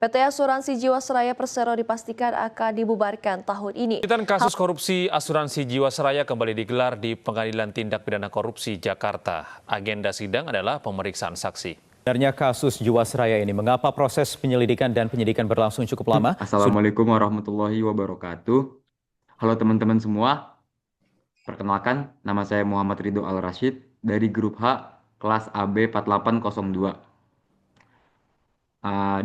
PT Asuransi Jiwasraya Persero dipastikan akan dibubarkan tahun ini. Sidang kasus korupsi Asuransi Jiwasraya kembali digelar di Pengadilan Tindak Pidana Korupsi Jakarta. Agenda sidang adalah pemeriksaan saksi. Sebenarnya kasus Jiwasraya ini, mengapa proses penyelidikan dan penyidikan berlangsung cukup lama? Assalamualaikum warahmatullahi wabarakatuh. Halo teman-teman semua. Perkenalkan, nama saya Muhammad Ridho Al-Rashid dari Grup H, kelas AB 4802.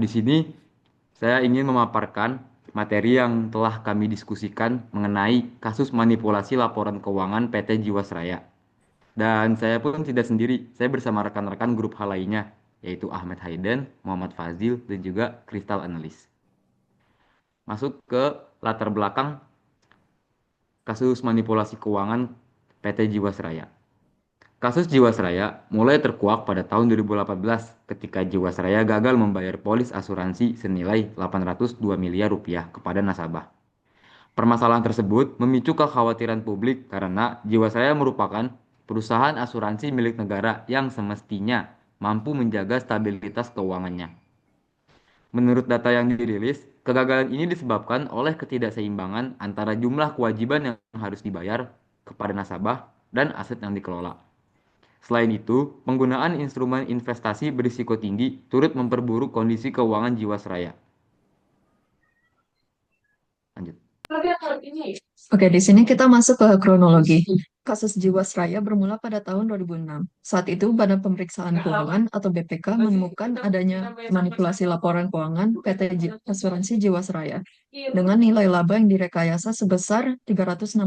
Di sini saya ingin memaparkan materi yang telah kami diskusikan mengenai kasus manipulasi laporan keuangan PT Jiwasraya. Dan saya pun tidak sendiri, saya bersama rekan-rekan Grup H lainnya, yaitu Ahmed Hayden, Muhammad Fazil, dan juga Crystal Analis. Masuk ke latar belakang kasus manipulasi keuangan PT Jiwasraya. Kasus Jiwasraya mulai terkuak pada tahun 2018 ketika Jiwasraya gagal membayar polis asuransi senilai 802 miliar rupiah kepada nasabah. Permasalahan tersebut memicu kekhawatiran publik karena Jiwasraya merupakan perusahaan asuransi milik negara yang semestinya mampu menjaga stabilitas keuangannya. Menurut data yang dirilis, kegagalan ini disebabkan oleh ketidakseimbangan antara jumlah kewajiban yang harus dibayar kepada nasabah dan aset yang dikelola. Selain itu, penggunaan instrumen investasi berisiko tinggi turut memperburuk kondisi keuangan Jiwasraya. Lanjut. Oke, di sini kita masuk ke kronologi. Kasus Jiwasraya bermula pada tahun 2006. Saat itu, Badan Pemeriksaan Keuangan atau BPK menemukan adanya manipulasi laporan keuangan PT Asuransi Jiwasraya dengan nilai laba yang direkayasa sebesar 360,3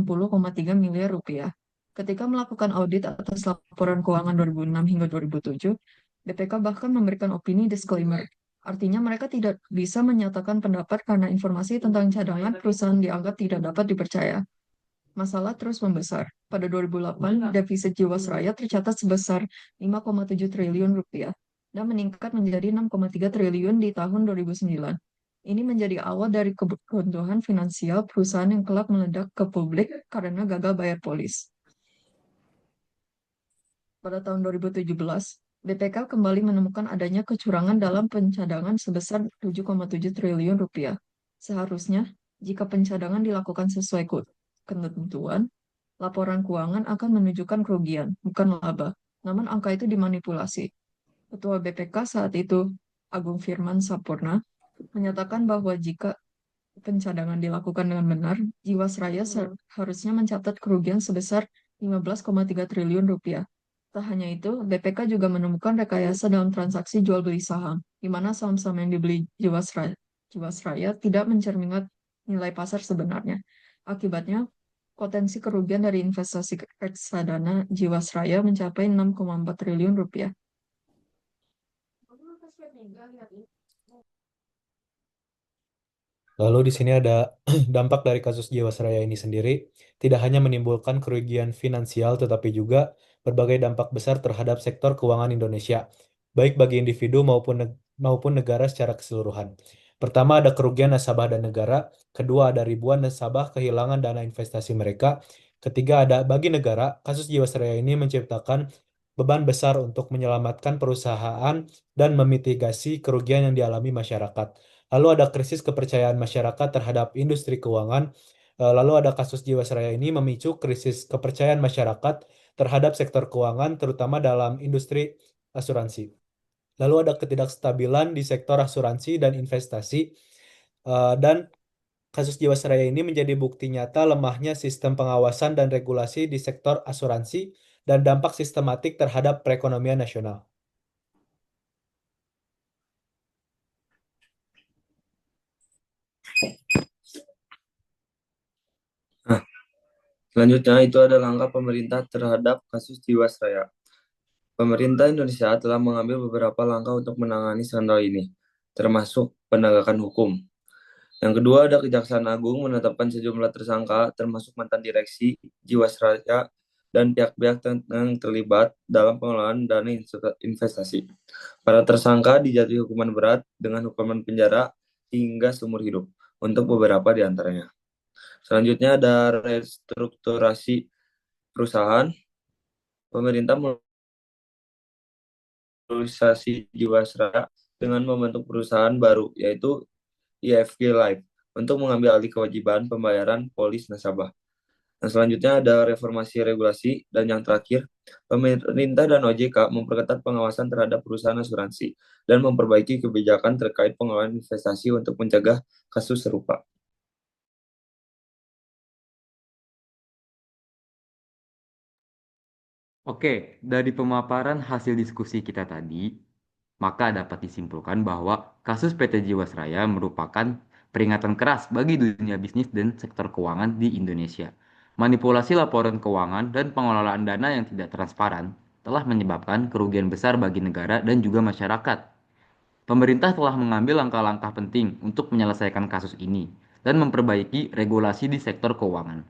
miliar rupiah. Ketika melakukan audit atas laporan keuangan 2006 hingga 2007, BPK bahkan memberikan opini disclaimer. Artinya mereka tidak bisa menyatakan pendapat karena informasi tentang cadangan perusahaan dianggap tidak dapat dipercaya. Masalah terus membesar. Pada 2008, defisit Jiwasraya tercatat sebesar 5,7 triliun rupiah dan meningkat menjadi 6,3 triliun di tahun 2009. Ini menjadi awal dari kebutuhan finansial perusahaan yang kelak meledak ke publik karena gagal bayar polis. Pada tahun 2017, BPK kembali menemukan adanya kecurangan dalam pencadangan sebesar 7,7 triliun rupiah. Seharusnya, jika pencadangan dilakukan sesuai ketentuan, laporan keuangan akan menunjukkan kerugian, bukan laba. Namun angka itu dimanipulasi. Ketua BPK saat itu, Agung Firman Sapurna, menyatakan bahwa jika pencadangan dilakukan dengan benar, Jiwasraya harusnya mencatat kerugian sebesar 15,3 triliun rupiah. Tak hanya itu, BPK juga menemukan rekayasa dalam transaksi jual beli saham, di mana saham-saham yang dibeli Jiwasraya tidak mencerminkan nilai pasar sebenarnya. Akibatnya, potensi kerugian dari investasi reksadana Jiwasraya mencapai 6,4 triliun rupiah. Lalu di sini ada dampak dari kasus Jiwasraya ini sendiri, tidak hanya menimbulkan kerugian finansial tetapi juga berbagai dampak besar terhadap sektor keuangan Indonesia, baik bagi individu maupun negara secara keseluruhan. Pertama, ada kerugian nasabah dan negara. Kedua, ada ribuan nasabah kehilangan dana investasi mereka. Ketiga, ada bagi negara, kasus Jiwasraya ini menciptakan beban besar untuk menyelamatkan perusahaan dan memitigasi kerugian yang dialami masyarakat. Lalu ada krisis kepercayaan masyarakat terhadap industri keuangan. Lalu ada kasus Jiwasraya ini memicu krisis kepercayaan masyarakat terhadap sektor keuangan, terutama dalam industri asuransi. Lalu ada ketidakstabilan di sektor asuransi dan investasi. Dan kasus Jiwasraya ini menjadi bukti nyata lemahnya sistem pengawasan dan regulasi di sektor asuransi dan dampak sistematik terhadap perekonomian nasional. Selanjutnya itu ada langkah pemerintah terhadap kasus Jiwasraya. Pemerintah Indonesia telah mengambil beberapa langkah untuk menangani skandal ini, termasuk penegakan hukum. Yang kedua, ada Kejaksaan Agung menetapkan sejumlah tersangka, termasuk mantan direksi Jiwasraya dan pihak-pihak yang terlibat dalam pengelolaan dana investasi. Para tersangka dijatuhi hukuman berat dengan hukuman penjara hingga seumur hidup untuk beberapa di antaranya. Selanjutnya ada restrukturasi perusahaan. Pemerintah merestrukturisasi Jiwasraya dengan membentuk perusahaan baru, yaitu IFG Life, untuk mengambil alih kewajiban pembayaran polis nasabah. Nah, selanjutnya ada reformasi regulasi, dan yang terakhir, pemerintah dan OJK memperketat pengawasan terhadap perusahaan asuransi dan memperbaiki kebijakan terkait pengelolaan investasi untuk mencegah kasus serupa. Oke, dari pemaparan hasil diskusi kita tadi, maka dapat disimpulkan bahwa kasus PT Jiwasraya merupakan peringatan keras bagi dunia bisnis dan sektor keuangan di Indonesia. Manipulasi laporan keuangan dan pengelolaan dana yang tidak transparan telah menyebabkan kerugian besar bagi negara dan juga masyarakat. Pemerintah telah mengambil langkah-langkah penting untuk menyelesaikan kasus ini dan memperbaiki regulasi di sektor keuangan.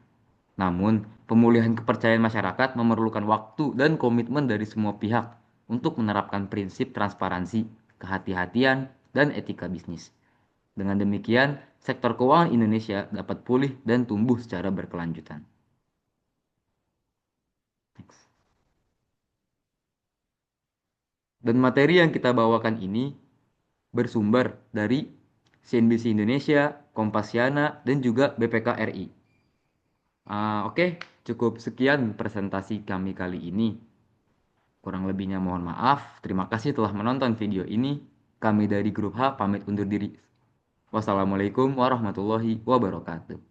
Namun, pemulihan kepercayaan masyarakat memerlukan waktu dan komitmen dari semua pihak untuk menerapkan prinsip transparansi, kehati-hatian, dan etika bisnis. Dengan demikian, sektor keuangan Indonesia dapat pulih dan tumbuh secara berkelanjutan. Next. Dan materi yang kita bawakan ini bersumber dari CNBC Indonesia, Kompasiana, dan juga BPK RI. Oke, cukup sekian presentasi kami kali ini. Kurang lebihnya mohon maaf. Terima kasih telah menonton video ini. Kami dari Grup H pamit undur diri. Wassalamualaikum warahmatullahi wabarakatuh.